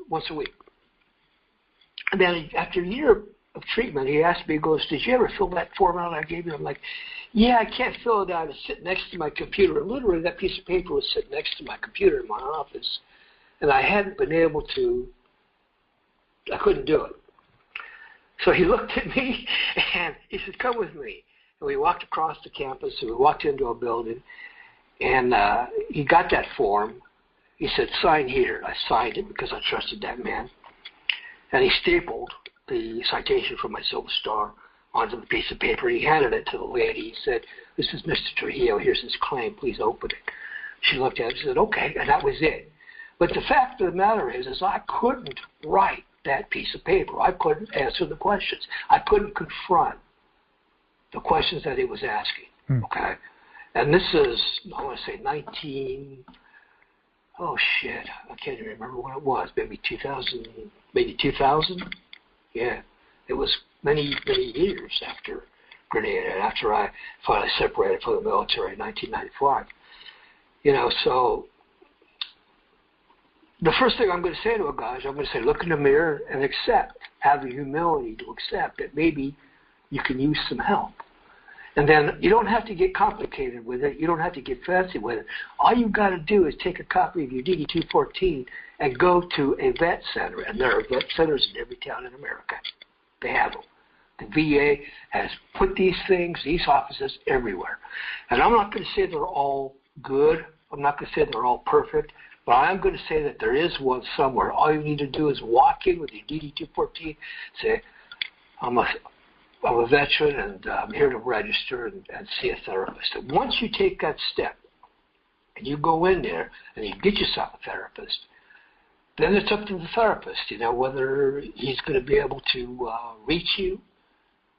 once a week. And then after a year of treatment, he asked me, he goes, did you ever fill that form out I gave you? I'm like, yeah, I can't fill it out. It's sitting next to my computer. And literally, that piece of paper was sitting next to my computer in my office. And I hadn't been able to, I couldn't do it. So he looked at me, and he said, come with me. And we walked across the campus, and we walked into a building, and he got that form. He said, sign here. I signed it because I trusted that man. And he stapled the citation from my Silver Star onto the piece of paper. He handed it to the lady. He said, this is Mr. Trujillo. Here's his claim. Please open it. She looked at it and said, okay, and that was it. But the fact of the matter is I couldn't write that piece of paper. I couldn't answer the questions. I couldn't confront the questions that he was asking, okay? And this is, I want to say I can't even remember when it was, maybe 2000? Yeah, it was many, many years after Grenada, after I finally separated from the military in 1995. So the first thing I'm going to say to a guy is I'm going to say, look in the mirror and accept. Have the humility to accept that maybe you can use some help. And then you don't have to get complicated with it. You don't have to get fancy with it. All you've got to do is take a copy of your DD-214 and go to a vet center. And there are vet centers in every town in America. They have them. The VA has put these things, these offices everywhere. And I'm not going to say they're all good. I'm not going to say they're all perfect. But I am going to say that there is one somewhere. All you need to do is walk in with your DD-214, say, I'm a veteran, and I'm here to register and see a therapist. And once you take that step, and you go in there, and you get yourself a therapist, then it's up to the therapist, whether he's going to be able to reach you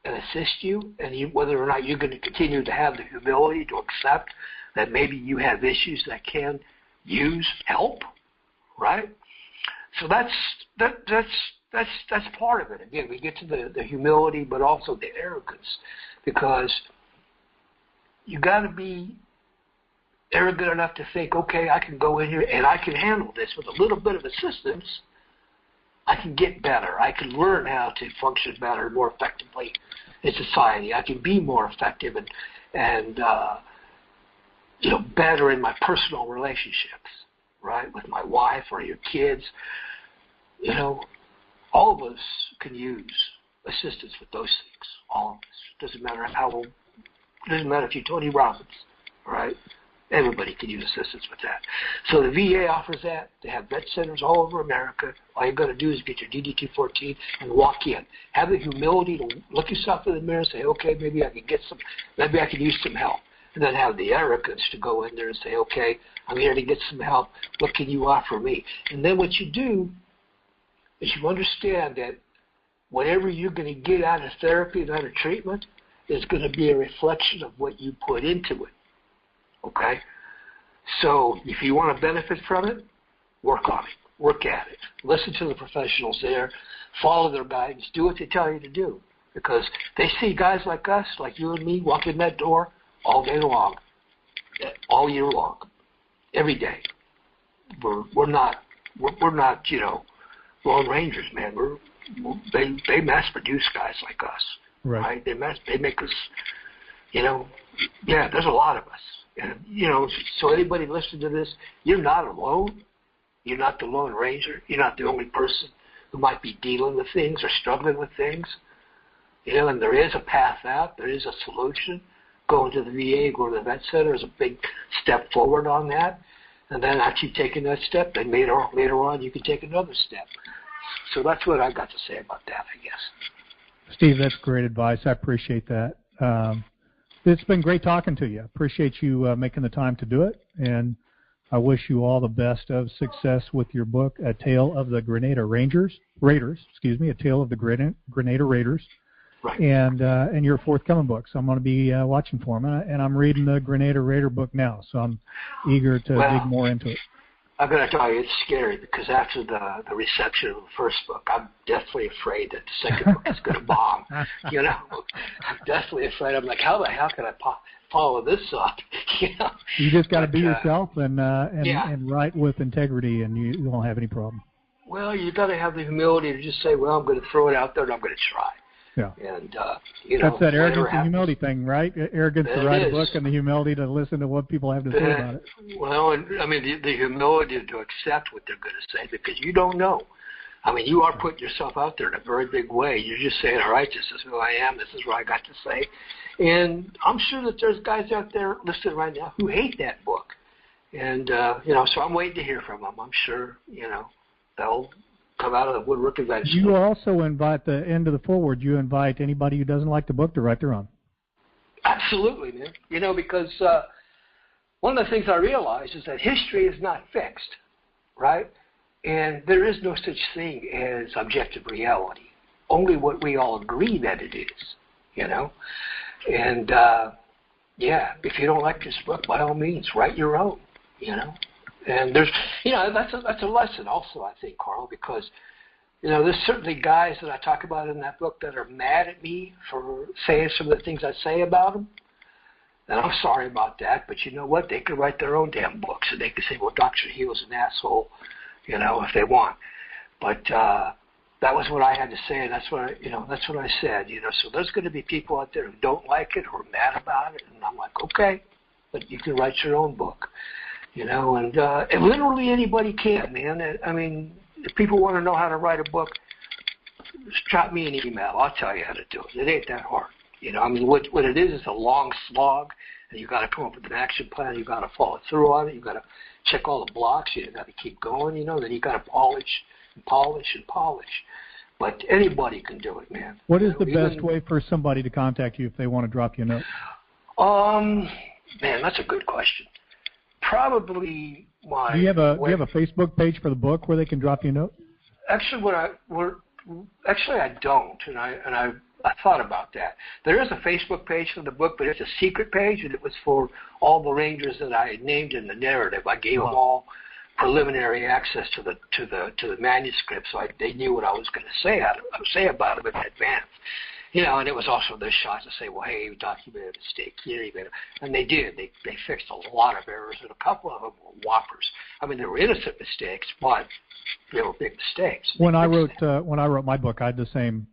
and assist you, and whether or not you're going to continue to have the humility to accept that maybe you have issues that can use help, right? So that's part of it. Again, we get to the humility, but also the arrogance, because you got to be arrogant enough to think, okay, I can go in here and I can handle this with a little bit of assistance. I can get better. I can learn how to function better, more effectively in society. I can be more effective and better in my personal relationships, right, with my wife or your kids. All of us can use assistance with those things. All of us. Doesn't matter if you're Tony Robbins, right? Everybody can use assistance with that. So the VA offers that. They have vet centers all over America. All you got to do is get your DD-214 and walk in. Have the humility to look yourself in the mirror and say, okay, maybe I can use some help. And then have the arrogance to go in there and say, okay, I'm here to get some help. What can you offer me? And then what you do is you understand that whatever you're going to get out of therapy and out of treatment is going to be a reflection of what you put into it. Okay? So if you want to benefit from it, work on it. Work at it. Listen to the professionals there. Follow their guidance. Do what they tell you to do. Because they see guys like us, like you and me, walk in that door all day long, all year long, every day. We're not Lone Rangers, man. They mass produce guys like us, right? They make us, there's a lot of us. And, so anybody listening to this, you're not alone. You're not the Lone Ranger. You're not the only person who might be dealing with things or struggling with things. And there is a path out. There is a solution. Going to the VA, going to the vet center is a big step forward on that. And then after you've taken that step, then later on you can take another step. So that's what I got to say about that, I guess. Steve, that's great advice. I appreciate that. It's been great talking to you. I appreciate you making the time to do it, and I wish you all the best of success with your book, A Tale of the Grenada Raiders, A Tale of the Grenada Raiders, right. And your forthcoming books. I'm going to be watching for them, and I'm reading the Grenada Raider book now, so I'm eager to dig more into it. I'm going to tell you, it's scary because after the reception of the first book, I'm definitely afraid that the second book is going to bomb. You know, I'm definitely afraid. I'm like, how the hell can I follow this up? You know, you just got to be yourself and write with integrity, and you won't have any problem. Well, you got to have the humility to just say, well, I'm going to throw it out there and I'm going to try. Yeah. And, you know, that's that arrogance and humility thing, right? Arrogance to write a book and the humility to listen to what people have to say about it. Well, and I mean, the humility to accept what they're going to say, because you don't know. I mean, you are putting yourself out there in a very big way. You're just saying, all right, this is who I am. This is what I got to say. And I'm sure that there's guys out there listening right now who hate that book. And, you know, so I'm waiting to hear from them. I'm sure, you know, they'll come out of the woodwork eventually. You also invite, the end of the foreword, you invite anybody who doesn't like the book to write their own. Absolutely, man. You know, because one of the things I realize is that history is not fixed, right? And there is no such thing as objective reality, only what we all agree that it is, you know? And, yeah, if you don't like this book, by all means, write your own, you know? And there's, you know, that's a lesson also, I think, Carl, because, you know, there's certainly guys that I talk about in that book that are mad at me for saying some of the things I say about them. And I'm sorry about that, but you know what? They could write their own damn books, and they could say, well, Dr. Trujillo's an asshole, you know, if they want. But that was what I had to say, and that's what I said, you know. So there's going to be people out there who don't like it, who are mad about it, and I'm like, okay, but you can write your own book. You know, and literally anybody can, man. I mean, if people want to know how to write a book, just drop me an email. I'll tell you how to do it. It ain't that hard. You know, I mean, what it is a long slog, and you got to come up with an action plan. You got to follow through on it. You got to check all the blocks. You got to keep going. You know, then you got to polish and polish and polish. But anybody can do it, man. What is the best way for somebody to contact you if they want to drop you a note? Man, that's a good question. Probably my. Do you have a Facebook page for the book where they can drop you a note? Actually, I don't, and I thought about that. There is a Facebook page for the book, but it's a secret page, and it was for all the Rangers that I had named in the narrative. I gave them all preliminary access to the manuscript, so they knew what I was going to say about them in advance. You know, and it was also their shot to say, well, hey, you documented a mistake here, and they did. They fixed a lot of errors, and a couple of them were whoppers. I mean, they were innocent mistakes, but they were big mistakes. When I wrote my book, I had the same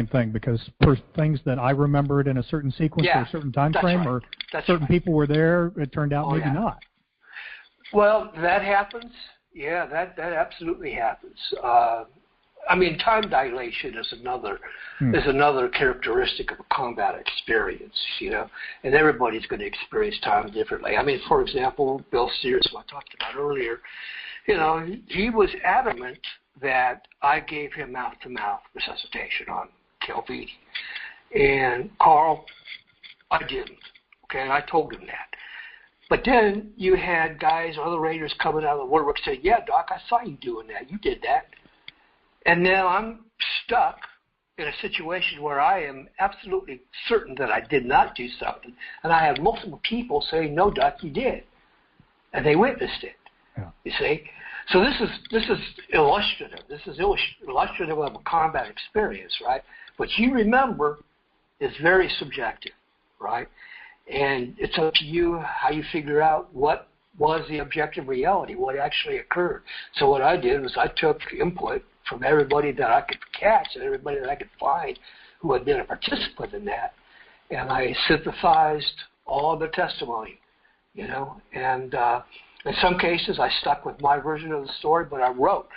thing, because for things that I remembered in a certain sequence or a certain time frame, right. or certain people were there, it turned out maybe not. Well, that happens. Yeah, that absolutely happens. I mean, time dilation is another characteristic of a combat experience, you know, and everybody's going to experience time differently. I mean, for example, Bill Sears, who I talked about earlier, you know, he was adamant that I gave him mouth-to-mouth resuscitation on Calvini. And Carl, I didn't, okay, and I told him that. But then you had guys, other Raiders coming out of the woodwork saying, yeah, Doc, I saw you doing that. You did that. And now I'm stuck in a situation where I am absolutely certain that I did not do something. And I have multiple people saying, no, Doc, you did. And they witnessed it, you see. So this is illustrative. This is illustrative of a combat experience, right? What you remember is very subjective, right? And it's up to you how you figure out what was the objective reality, what actually occurred. So what I did was I took input from everybody that I could catch and everybody that I could find who had been a participant in that, and I synthesized all the testimony, you know. And in some cases I stuck with my version of the story, but I wrote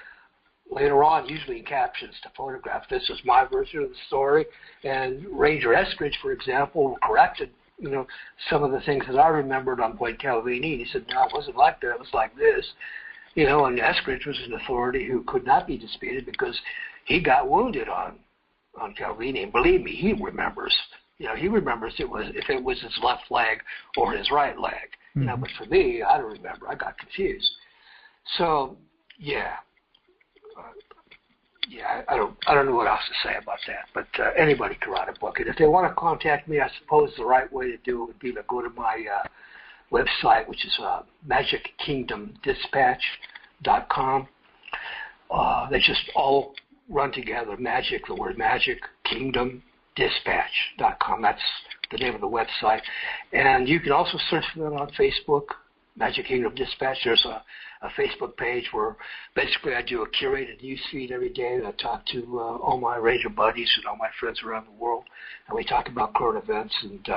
later on, usually in captions, to photograph this is my version of the story. And Ranger Eskridge, for example, corrected, you know, some of the things that I remembered on Point Calvini. He said, no, it wasn't like that. It was like this. You know, and Eskridge was an authority who could not be disputed because he got wounded on Calvini. And believe me, he remembers. You know, he remembers if it was his left leg or his right leg. Mm-hmm. You know, but for me, I don't remember. I got confused. So, yeah. I don't know what else to say about that, but anybody can write a book. And if they want to contact me, I suppose the right way to do it would be to go to my website, which is Magic Kingdom Dispatch Kingdom.com. They just all run together. Magic, the word magic, Kingdom.Dispatch.com. That's the name of the website. And you can also search for them on Facebook, Magic Kingdom Dispatch. There's a Facebook page where basically I do a curated news feed every day, and I talk to all my Ranger buddies and all my friends around the world, and we talk about current events, and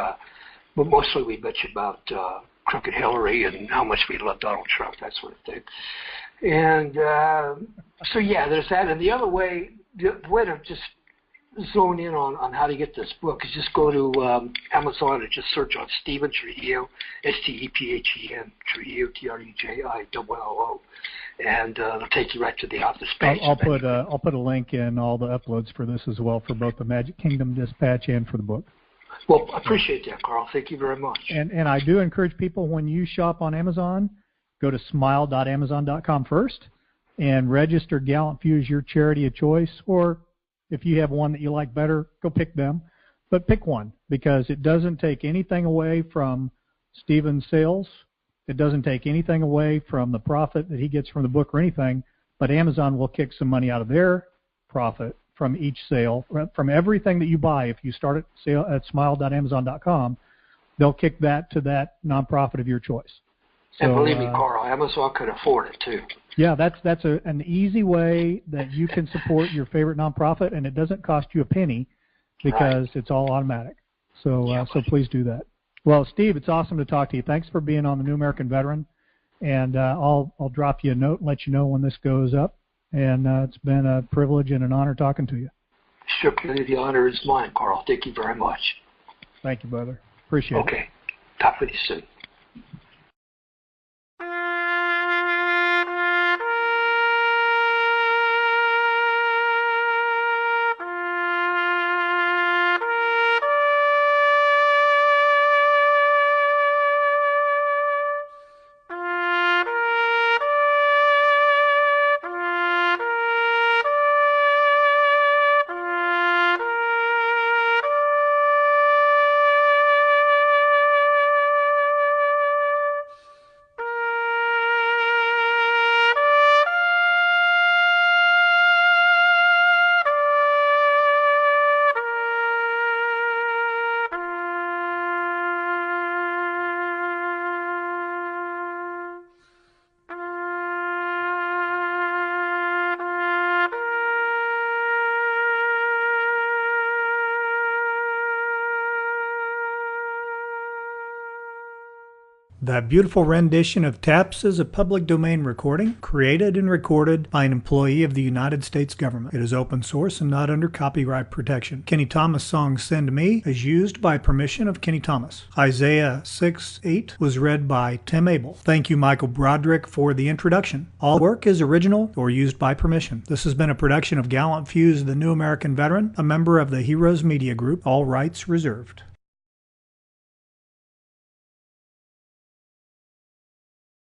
but mostly we bitch about crooked Hillary and how much we love Donald Trump, that sort of thing. And so yeah, there's that. And the other way, the way to just zone in on how to get this book is just go to Amazon and just search on Stephen Trujillo, Stephen, Trujillo, Trujillo, and it'll take you right to the author's page. I'll put a link in all the uploads for this as well, for both the Magic Kingdom Dispatch and for the book. Well, I appreciate that, Carl. Thank you very much. And I do encourage people, when you shop on Amazon, go to smile.amazon.com first and register Gallant Few as your charity of choice, or if you have one that you like better, go pick them. But pick one, because it doesn't take anything away from Stephen's sales. It doesn't take anything away from the profit that he gets from the book or anything, but Amazon will kick some money out of their profit from each sale, from everything that you buy. If you start at smile.amazon.com, they'll kick that to that nonprofit of your choice. So, and believe me, Carl, Amazon could afford it too. Yeah, that's an easy way that you can support your favorite nonprofit, and it doesn't cost you a penny because it's all automatic. So so please do that. Well, Steve, it's awesome to talk to you. Thanks for being on the New American Veteran, and I'll drop you a note and let you know when this goes up. And it's been a privilege and an honor talking to you. Sure, the honor is mine, Carl. Thank you very much. Thank you, brother. Appreciate it. Okay. Talk with you soon. That beautiful rendition of Taps is a public domain recording created and recorded by an employee of the United States government. It is open source and not under copyright protection. Kenny Thomas' song Send Me is used by permission of Kenny Thomas. Isaiah 6:8 was read by Tim Abel. Thank you, Michael Broderick, for the introduction. All work is original or used by permission. This has been a production of Gallant Few's The New American Veteran, a member of the Heroes Media Group. All rights reserved.